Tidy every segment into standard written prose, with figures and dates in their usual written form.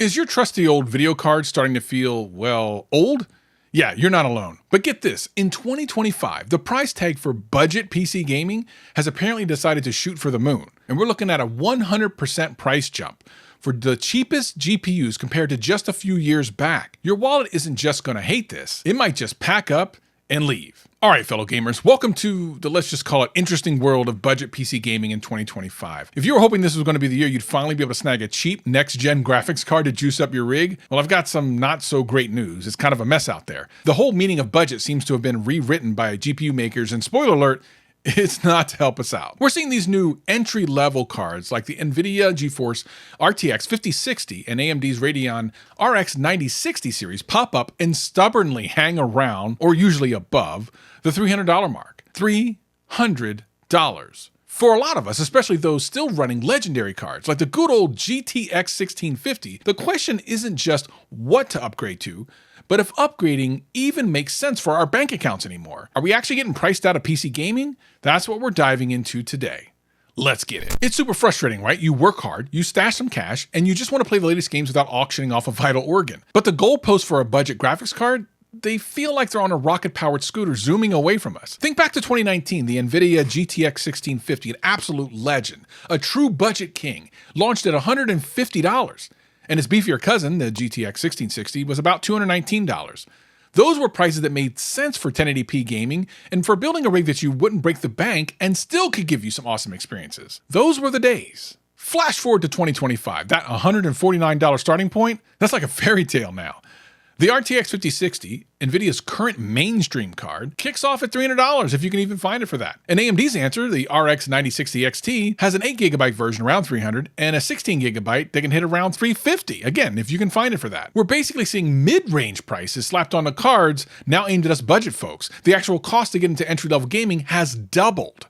Is your trusty old video card starting to feel, well, old? Yeah, you're not alone. But get this, in 2025, the price tag for budget PC gaming has apparently decided to shoot for the moon. And we're looking at a 100% price jump for the cheapest GPUs compared to just a few years back. Your wallet isn't just gonna hate this, it might just pack up and leave. All right, fellow gamers, welcome to the, let's just call it, interesting world of budget PC gaming in 2025. If you were hoping this was going to be the year you'd finally be able to snag a cheap next-gen graphics card to juice up your rig, well, I've got some not so great news. It's kind of a mess out there. The whole meaning of budget seems to have been rewritten by GPU makers, and spoiler alert, it's not to help us out. We're seeing these new entry-level cards like the NVIDIA GeForce RTX 5060 and AMD's Radeon RX9070 series pop up and stubbornly hang around, or usually above, the $300 mark. $300. For a lot of us, especially those still running legendary cards like the good old GTX 1650, the question isn't just what to upgrade to, but if upgrading even makes sense for our bank accounts anymore. Are we actually getting priced out of PC gaming? That's what we're diving into today. Let's get it. It's super frustrating, right? You work hard, you stash some cash, and you just want to play the latest games without auctioning off a vital organ. But the goalposts for a budget graphics card, they feel like they're on a rocket-powered scooter zooming away from us. Think back to 2019, the NVIDIA GTX 1650, an absolute legend, a true budget king, launched at $150. And its beefier cousin, the GTX 1660, was about $219. Those were prices that made sense for 1080p gaming and for building a rig that you wouldn't break the bank and still could give you some awesome experiences. Those were the days. Flash forward to 2025, that $149 starting point, that's like a fairy tale now. The RTX 5060, NVIDIA's current mainstream card, kicks off at $300 if you can even find it for that. And AMD's answer, the RX9070 XT, has an 8GB version around $300 and a 16GB that can hit around $350, again, if you can find it for that. We're basically seeing mid-range prices slapped onto cards now aimed at us budget folks. The actual cost to get into entry-level gaming has doubled.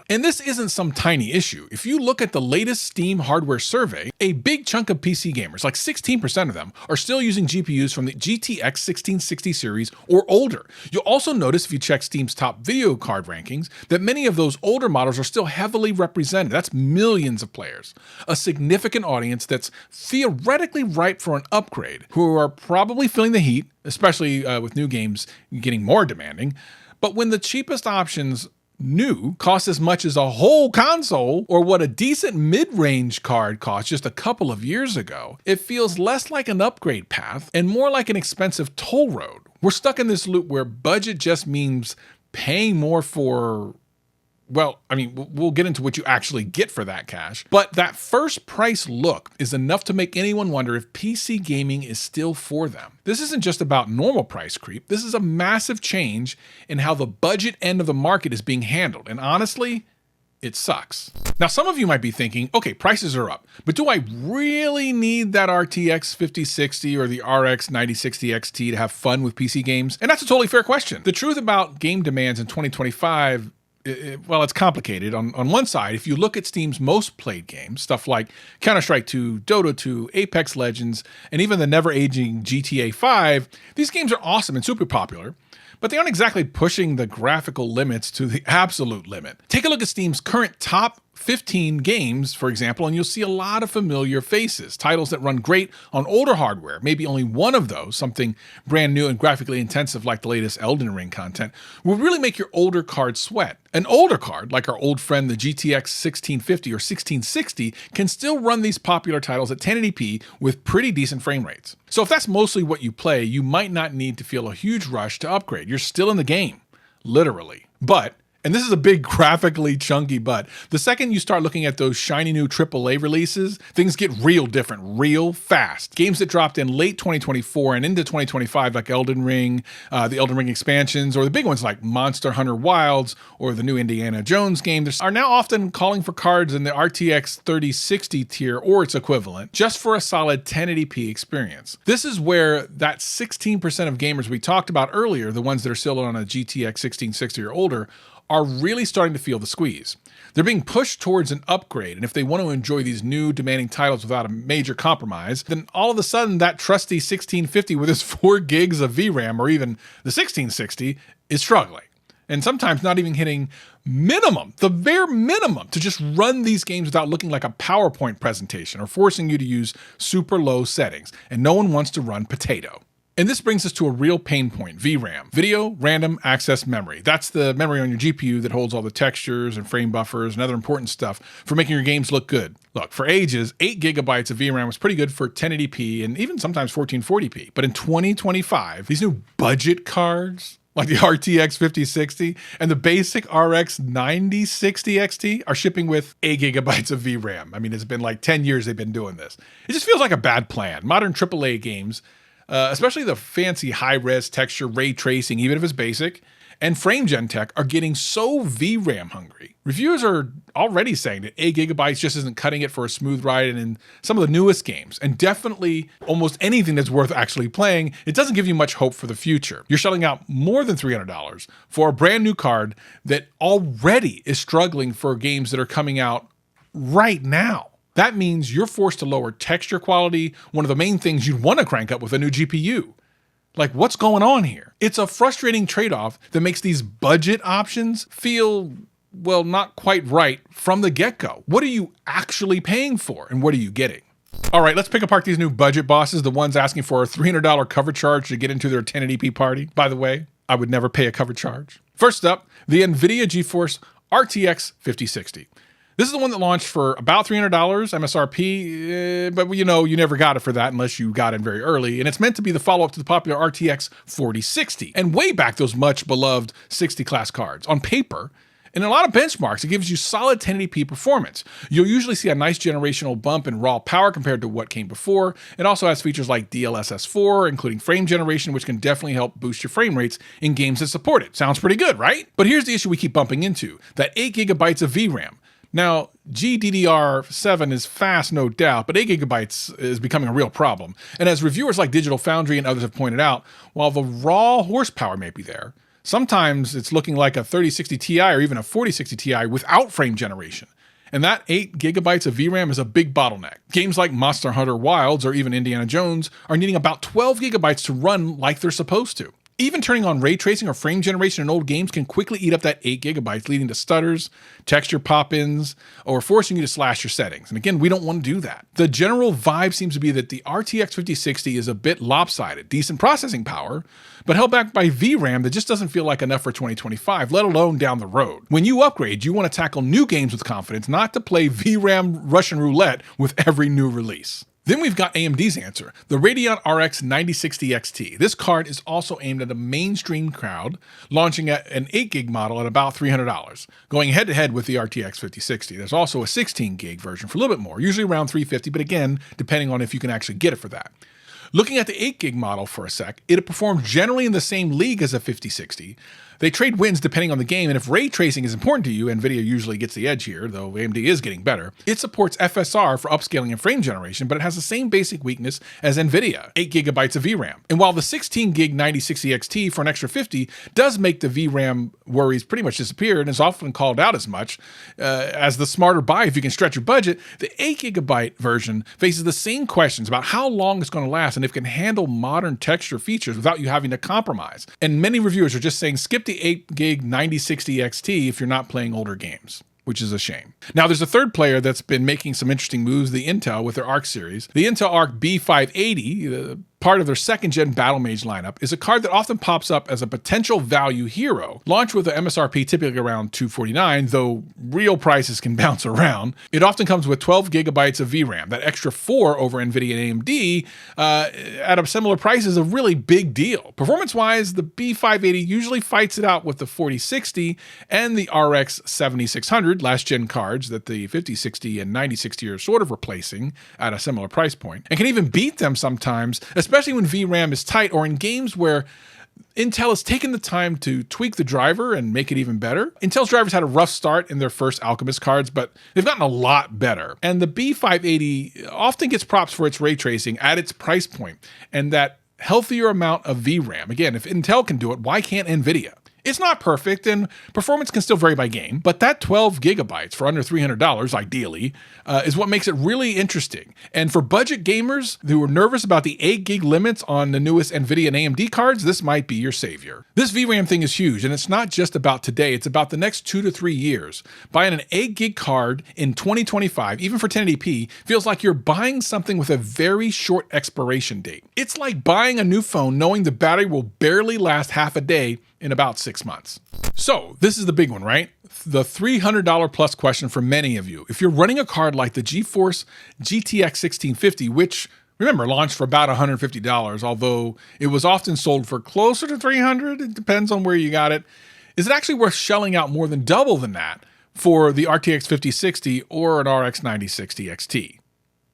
And this isn't some tiny issue. If you look at the latest Steam hardware survey, a big chunk of PC gamers, like 16% of them, are still using GPUs from the GTX 1660 series or older. You'll also notice if you check Steam's top video card rankings that many of those older models are still heavily represented. That's millions of players. A significant audience that's theoretically ripe for an upgrade, who are probably feeling the heat, especially with new games getting more demanding. But when the cheapest options new costs as much as a whole console, or what a decent mid-range card cost just a couple of years ago, it feels less like an upgrade path and more like an expensive toll road. We're stuck in this loop where budget just means paying more for, well, I mean, we'll get into what you actually get for that cash, but that first price look is enough to make anyone wonder if PC gaming is still for them. This isn't just about normal price creep. This is a massive change in how the budget end of the market is being handled. And honestly, it sucks. Now, some of you might be thinking, okay, prices are up, but do I really need that RTX 5060 or the RX 9060 XT to have fun with PC games? And that's a totally fair question. The truth about game demands in 2025, well, it's complicated. On one side, if you look at Steam's most played games, stuff like Counter-Strike 2, Dota 2, Apex Legends, and even the never-aging GTA 5, these games are awesome and super popular, but they aren't exactly pushing the graphical limits to the absolute limit. Take a look at Steam's current top 15 games, for example, and you'll see a lot of familiar faces, titles that run great on older hardware. Maybe only one of those, something brand new and graphically intensive like the latest Elden Ring content, will really make your older card sweat. An older card, like our old friend the GTX 1650 or 1660, can still run these popular titles at 1080p with pretty decent frame rates. So if that's mostly what you play, you might not need to feel a huge rush to upgrade. You're still in the game, literally. But, and this is a big graphically chunky but, the second you start looking at those shiny new AAA releases, things get real different, real fast. Games that dropped in late 2024 and into 2025 like Elden Ring, the Elden Ring expansions, or the big ones like Monster Hunter Wilds or the new Indiana Jones game, are now often calling for cards in the RTX 3060 tier or its equivalent, just for a solid 1080p experience. This is where that 16% of gamers we talked about earlier, the ones that are still on a GTX 1660 or older, are really starting to feel the squeeze. They're being pushed towards an upgrade, and if they want to enjoy these new demanding titles without a major compromise, then all of a sudden that trusty 1650 with its 4 gigs of VRAM, or even the 1660, is struggling. and sometimes not even hitting minimum, the bare minimum, to just run these games without looking like a PowerPoint presentation or forcing you to use super low settings. And no one wants to run potato. And this brings us to a real pain point, VRAM, Video Random Access Memory. That's the memory on your GPU that holds all the textures and frame buffers and other important stuff for making your games look good. Look, for ages, 8 gigabytes of VRAM was pretty good for 1080p and even sometimes 1440p. But in 2025, these new budget cards, like the RTX 5060 and the basic RX9070 XT, are shipping with 8 gigabytes of VRAM. I mean, it's been like 10 years they've been doing this. It just feels like a bad plan. Modern AAA games, especially the fancy high-res texture ray tracing, even if it's basic, and frame gen tech, are getting so VRAM hungry. Reviewers are already saying that 8 gigabytes just isn't cutting it for a smooth ride, and in some of the newest games, and definitely almost anything that's worth actually playing, it doesn't give you much hope for the future. You're shelling out more than $300 for a brand new card that already is struggling for games that are coming out right now. That means you're forced to lower texture quality, one of the main things you'd want to crank up with a new GPU. Like, what's going on here? It's a frustrating trade-off that makes these budget options feel, well, not quite right from the get-go. What are you actually paying for, and what are you getting? All right, let's pick apart these new budget bosses, the ones asking for a $300 cover charge to get into their 1080p party. By the way, I would never pay a cover charge. First up, the NVIDIA GeForce RTX 5060. This is the one that launched for about $300 MSRP, but you know, you never got it for that unless you got in very early, and it's meant to be the follow-up to the popular RTX 4060, and way back those much beloved 60 class cards. On paper, in a lot of benchmarks, it gives you solid 1080p performance. You'll usually see a nice generational bump in raw power compared to what came before. It also has features like DLSS4, including frame generation, which can definitely help boost your frame rates in games that support it. Sounds pretty good, right? But here's the issue we keep bumping into, that 8 gigabytes of VRAM. Now, GDDR7 is fast, no doubt, but 8 gigabytes is becoming a real problem. And as reviewers like Digital Foundry and others have pointed out, while the raw horsepower may be there, sometimes it's looking like a 3060 Ti or even a 4060 Ti without frame generation. And that 8 gigabytes of VRAM is a big bottleneck. Games like Monster Hunter Wilds or even Indiana Jones are needing about 12 gigabytes to run like they're supposed to. Even turning on ray tracing or frame generation in old games can quickly eat up that 8 gigabytes, leading to stutters, texture pop-ins, or forcing you to slash your settings. And again, we don't want to do that. The general vibe seems to be that the RTX 5060 is a bit lopsided, decent processing power, but held back by VRAM that just doesn't feel like enough for 2025, let alone down the road. When you upgrade, you want to tackle new games with confidence, not to play VRAM Russian roulette with every new release. Then we've got AMD's answer, the Radeon RX 9060 XT. This card is also aimed at a mainstream crowd, launching at an 8 gig model at about $300, going head to head with the RTX 5060. There's also a 16 gig version for a little bit more, usually around $350, but again, depending on if you can actually get it for that. Looking at the 8 gig model for a sec, it performs generally in the same league as a 5060. They trade wins depending on the game, and if ray tracing is important to you, NVIDIA usually gets the edge here, though AMD is getting better. It supports FSR for upscaling and frame generation, but it has the same basic weakness as NVIDIA, 8 gigabytes of VRAM. And while the 16 gig 9060 XT for an extra 50 does make the VRAM worries pretty much disappear, and is often called out as much as the smarter buy if you can stretch your budget, the 8 gigabyte version faces the same questions about how long it's going to last and if it can handle modern texture features without you having to compromise. And many reviewers are just saying skip the 8 gig 9060 XT if you're not playing older games, which is a shame. Now, there's a third player that's been making some interesting moves, the Intel with their Arc series. The Intel Arc B580, part of their second-gen Battle Mage lineup, is a card that often pops up as a potential value hero. Launched with an MSRP typically around $249, though real prices can bounce around. It often comes with 12 gigabytes of VRAM. That extra 4 over NVIDIA and AMD at a similar price is a really big deal. Performance-wise, the B580 usually fights it out with the 4060 and the RX 7600 last-gen cards that the 5060 and 9060 are sort of replacing at a similar price point, and can even beat them sometimes, especially when VRAM is tight or in games where Intel has taken the time to tweak the driver and make it even better. Intel's drivers had a rough start in their first Alchemist cards, but they've gotten a lot better. And the B580 often gets props for its ray tracing at its price point and that healthier amount of VRAM. Again, if Intel can do it, why can't NVIDIA? It's not perfect, and performance can still vary by game, but that 12 gigabytes for under $300, ideally, is what makes it really interesting. And for budget gamers who are nervous about the 8 gig limits on the newest NVIDIA and AMD cards, this might be your savior. This VRAM thing is huge, and it's not just about today, it's about the next 2 to 3 years. Buying an 8 gig card in 2025, even for 1080p, feels like you're buying something with a very short expiration date. It's like buying a new phone knowing the battery will barely last half a day in about 6 months. So this is the big one, right? The $300 plus question for many of you. If you're running a card like the GeForce GTX 1650, which remember launched for about $150, although it was often sold for closer to $300, it depends on where you got it. Is it actually worth shelling out more than double than that for the RTX 5060 or an RX9070 XT?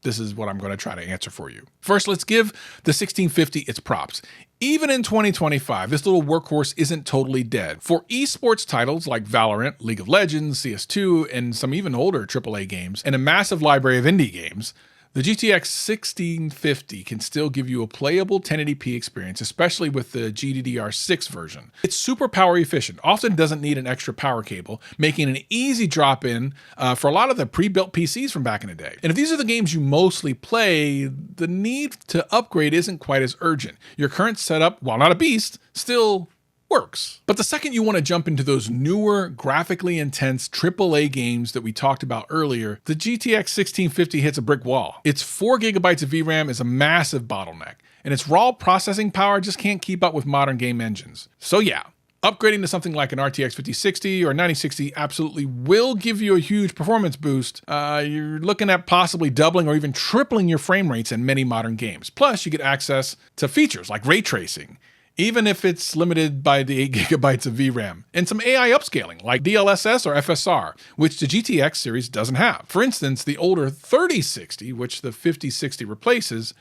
This is what I'm going to try to answer for you. First, let's give the 1650 its props. Even in 2025, this little workhorse isn't totally dead. For esports titles like Valorant, League of Legends, CS2, and some even older AAA games, and a massive library of indie games, the GTX 1650 can still give you a playable 1080p experience, especially with the GDDR6 version. It's super power efficient, often doesn't need an extra power cable, making an easy drop-in for a lot of the pre-built PCs from back in the day. And if these are the games you mostly play, the need to upgrade isn't quite as urgent. Your current setup, while not a beast, still works. But the second you want to jump into those newer, graphically intense AAA games that we talked about earlier, the GTX 1650 hits a brick wall. Its 4 gigabytes of VRAM is a massive bottleneck, and its raw processing power just can't keep up with modern game engines. So yeah, upgrading to something like an RTX 5060 or 9060 absolutely will give you a huge performance boost. You're looking at possibly doubling or even tripling your frame rates in many modern games. Plus, you get access to features like ray tracing, even if it's limited by the 8 gigabytes of VRAM, and some AI upscaling like DLSS or FSR, which the GTX series doesn't have. For instance, the older 3060, which the 5060 replaces,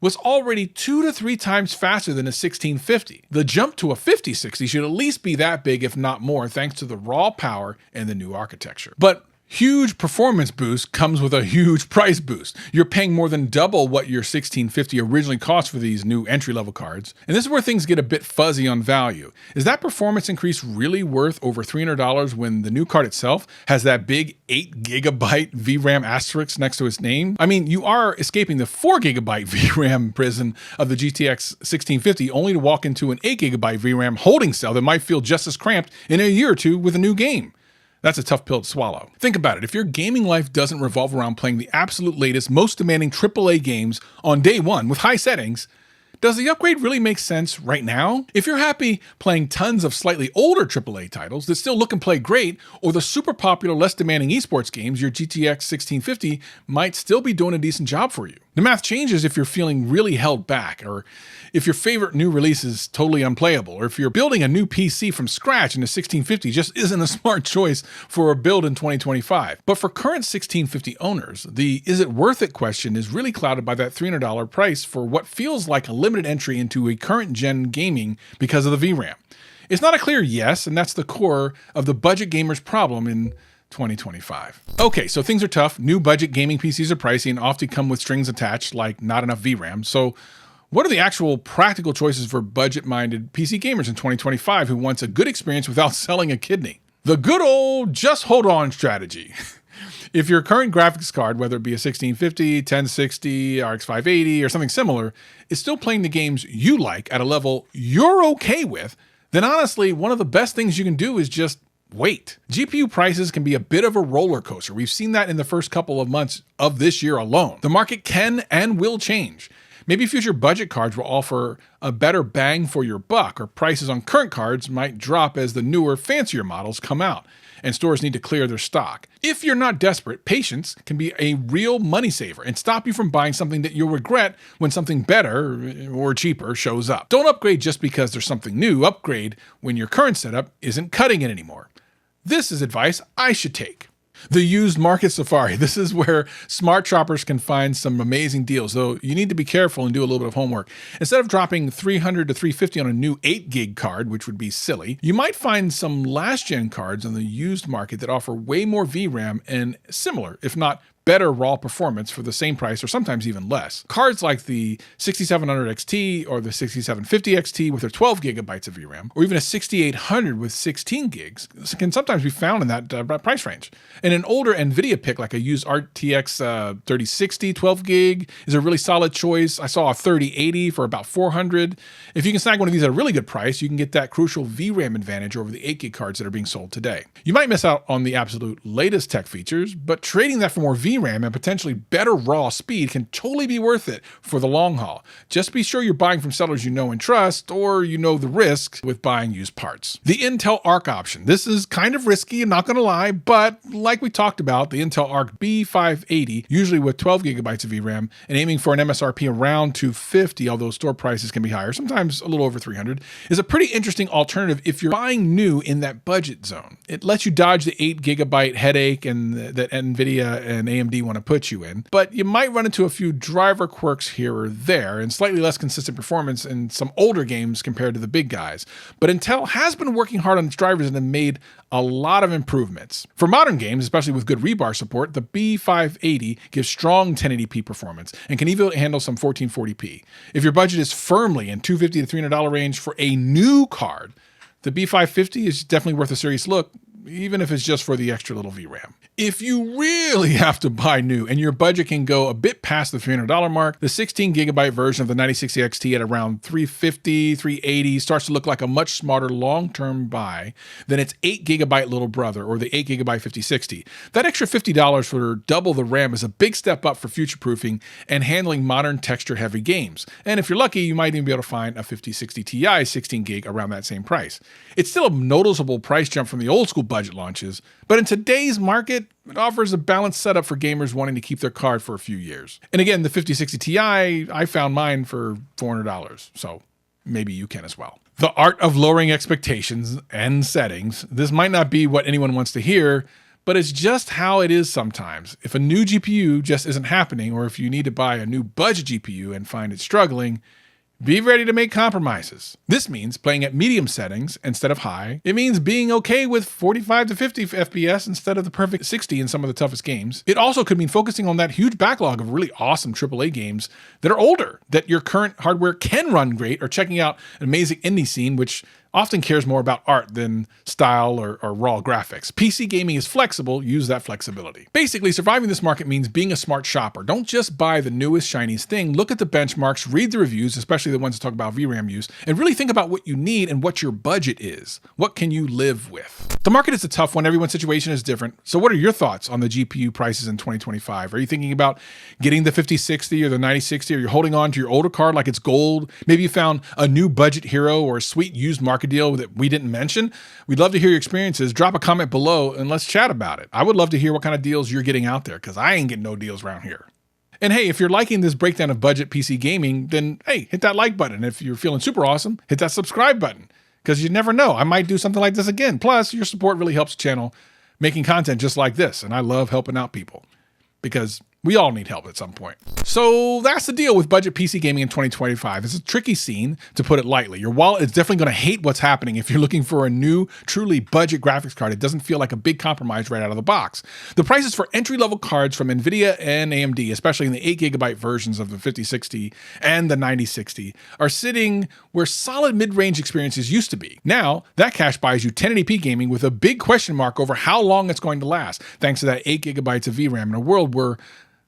was already 2 to 3 times faster than a 1650. The jump to a 5060 should at least be that big, if not more, thanks to the raw power and the new architecture. But huge performance boost comes with a huge price boost. You're paying more than double what your 1650 originally cost for these new entry-level cards. And this is where things get a bit fuzzy on value. Is that performance increase really worth over $300 when the new card itself has that big 8 gigabyte VRAM asterisk next to its name? I mean, you are escaping the 4 gigabyte VRAM prison of the GTX 1650 only to walk into an 8 gigabyte VRAM holding cell that might feel just as cramped in a year or two with a new game. That's a tough pill to swallow. Think about it. If your gaming life doesn't revolve around playing the absolute latest, most demanding AAA games on day one with high settings, does the upgrade really make sense right now? If you're happy playing tons of slightly older AAA titles that still look and play great, or the super popular, less demanding esports games, your GTX 1650 might still be doing a decent job for you. The math changes if you're feeling really held back, or if your favorite new release is totally unplayable, or if you're building a new PC from scratch and the 1650 just isn't a smart choice for a build in 2025. But for current 1650 owners, the is it worth it question is really clouded by that $300 price for what feels like a limited entry into a current gen gaming because of the VRAM. It's not a clear yes, and that's the core of the budget gamer's problem in 2025. Okay, so things are tough. New budget gaming PCs are pricey and often come with strings attached like not enough VRAM. So what are the actual practical choices for budget-minded PC gamers in 2025 who wants a good experience without selling a kidney? The good old just hold on strategy. If your current graphics card, whether it be a 1650, 1060, RX 580, or something similar, is still playing the games you like at a level you're okay with, then honestly, one of the best things you can do is just wait. GPU prices can be a bit of a roller coaster. We've seen that in the first couple of months of this year alone. The market can and will change. Maybe future budget cards will offer a better bang for your buck, or prices on current cards might drop as the newer, fancier models come out, and stores need to clear their stock. If you're not desperate, patience can be a real money saver and stop you from buying something that you'll regret when something better or cheaper shows up. Don't upgrade just because there's something new. Upgrade when your current setup isn't cutting it anymore. This is advice I should take. The used market safari. This is where smart shoppers can find some amazing deals, though you need to be careful and do a little bit of homework. Instead of dropping $300 to $350 on a new 8 gig card, which would be silly, you might find some last gen cards on the used market that offer way more VRAM and similar, if not better raw performance for the same price or sometimes even less. Cards like the 6700 XT or the 6750 XT with their 12 gigabytes of VRAM, or even a 6800 with 16 gigs can sometimes be found in that price range. And an older NVIDIA pick like a used RTX 3060 12 gig is a really solid choice. I saw a 3080 for about $400. If you can snag one of these at a really good price, you can get that crucial VRAM advantage over the 8 gig cards that are being sold today. You might miss out on the absolute latest tech features, but trading that for more VRAM and potentially better raw speed can totally be worth it for the long haul. Just be sure you're buying from sellers you know and trust, or you know the risks with buying used parts. The Intel Arc option. This is kind of risky, I'm not going to lie, but like we talked about, the Intel Arc B580, usually with 12 gigabytes of VRAM and aiming for an MSRP around $250, although store prices can be higher, sometimes a little over $300, is a pretty interesting alternative if you're buying new in that budget zone. It lets you dodge the 8 gigabyte headache and that NVIDIA and AMD want to put you in, but you might run into a few driver quirks here or there and slightly less consistent performance in some older games compared to the big guys. But Intel has been working hard on its drivers and have made a lot of improvements. For modern games, especially with good rebar support, the B580 gives strong 1080p performance and can even handle some 1440p. If your budget is firmly in $250 to $300 range for a new card, the B550 is definitely worth a serious look, even if it's just for the extra little VRAM. If you really have to buy new and your budget can go a bit past the $300 mark, the 16 gigabyte version of the 9060 XT at around $350, $380 starts to look like a much smarter long-term buy than its 8 gigabyte little brother or the 8 gigabyte 5060. That extra $50 for double the RAM is a big step up for future-proofing and handling modern texture-heavy games. And if you're lucky, you might even be able to find a 5060 Ti 16 gig around that same price. It's still a noticeable price jump from the old school budget launches, but in today's market, it offers a balanced setup for gamers wanting to keep their card for a few years. And again, the 5060 Ti, I found mine for $400, so maybe you can as well. The art of lowering expectations and settings. This might not be what anyone wants to hear, but it's just how it is sometimes. If a new GPU just isn't happening, or if you need to buy a new budget GPU and find it struggling, be ready to make compromises. This means playing at medium settings instead of high. It means being okay with 45 to 50 FPS instead of the perfect 60 in some of the toughest games. It also could mean focusing on that huge backlog of really awesome AAA games that are older, that your current hardware can run great, or checking out an amazing indie scene, which often cares more about art than style or raw graphics. PC gaming is flexible, use that flexibility. Basically, surviving this market means being a smart shopper. Don't just buy the newest, shiniest thing. Look at the benchmarks, read the reviews, especially the ones that talk about VRAM use, and really think about what you need and what your budget is. What can you live with? The market is a tough one. Everyone's situation is different. So what are your thoughts on the GPU prices in 2025? Are you thinking about getting the 5060 or the 9060, or you're holding on to your older card like it's gold? Maybe you found a new budget hero or a sweet used market deal that we didn't mention. We'd love to hear your experiences. Drop a comment below and let's chat about it. I would love to hear what kind of deals you're getting out there, because I ain't getting no deals around here. And hey, if you're liking this breakdown of budget PC gaming, then hey, hit that like button. If you're feeling super awesome, hit that subscribe button, because you never know, I might do something like this again. Plus, your support really helps the channel making content just like this, and I love helping out people, because we all need help at some point. So that's the deal with budget PC gaming in 2025. It's a tricky scene, to put it lightly. Your wallet is definitely going to hate what's happening if you're looking for a new, truly budget graphics card. It doesn't feel like a big compromise right out of the box. The prices for entry-level cards from NVIDIA and AMD, especially in the 8 gigabyte versions of the 5060 and the 9060, are sitting where solid mid-range experiences used to be. Now, that cash buys you 1080p gaming with a big question mark over how long it's going to last, thanks to that 8 gigabytes of VRAM in a world where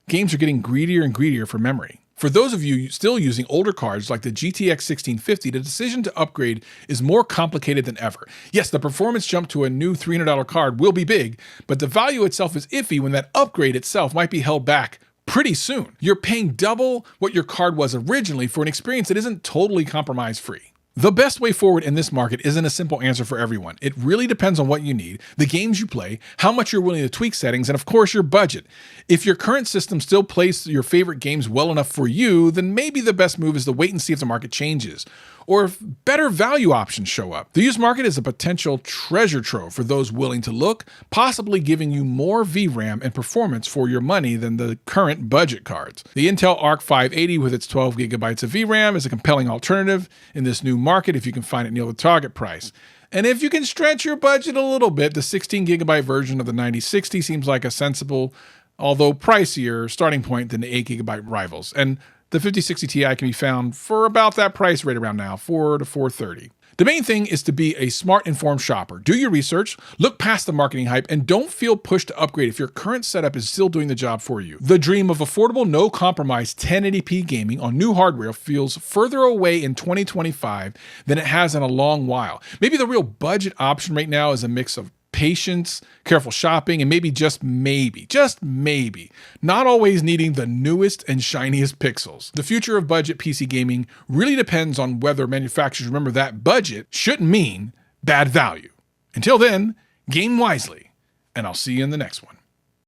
games are getting greedier and greedier for memory. For those of you still using older cards like the GTX 1650, the decision to upgrade is more complicated than ever. Yes, the performance jump to a new $300 card will be big, but the value itself is iffy when that upgrade itself might be held back pretty soon. You're paying double what your card was originally for an experience that isn't totally compromise-free. The best way forward in this market isn't a simple answer for everyone. It really depends on what you need, the games you play, how much you're willing to tweak settings, and of course your budget. If your current system still plays your favorite games well enough for you, then maybe the best move is to wait and see if the market changes, or if better value options show up. The used market is a potential treasure trove for those willing to look, possibly giving you more VRAM and performance for your money than the current budget cards. The Intel Arc 580 with its 12 gigabytes of VRAM is a compelling alternative in this new market if you can find it near the target price. And if you can stretch your budget a little bit, the 16 gigabyte version of the 9060 seems like a sensible although pricier starting point than the 8GB rivals. And the 5060 Ti can be found for about that price right around now, $400 to $430. The main thing is to be a smart, informed shopper. Do your research, look past the marketing hype, and don't feel pushed to upgrade if your current setup is still doing the job for you. The dream of affordable, no-compromise 1080p gaming on new hardware feels further away in 2025 than it has in a long while. Maybe the real budget option right now is a mix of patience, careful shopping, and maybe, just maybe, not always needing the newest and shiniest pixels. The future of budget PC gaming really depends on whether manufacturers remember that budget shouldn't mean bad value. Until then, game wisely, and I'll see you in the next one.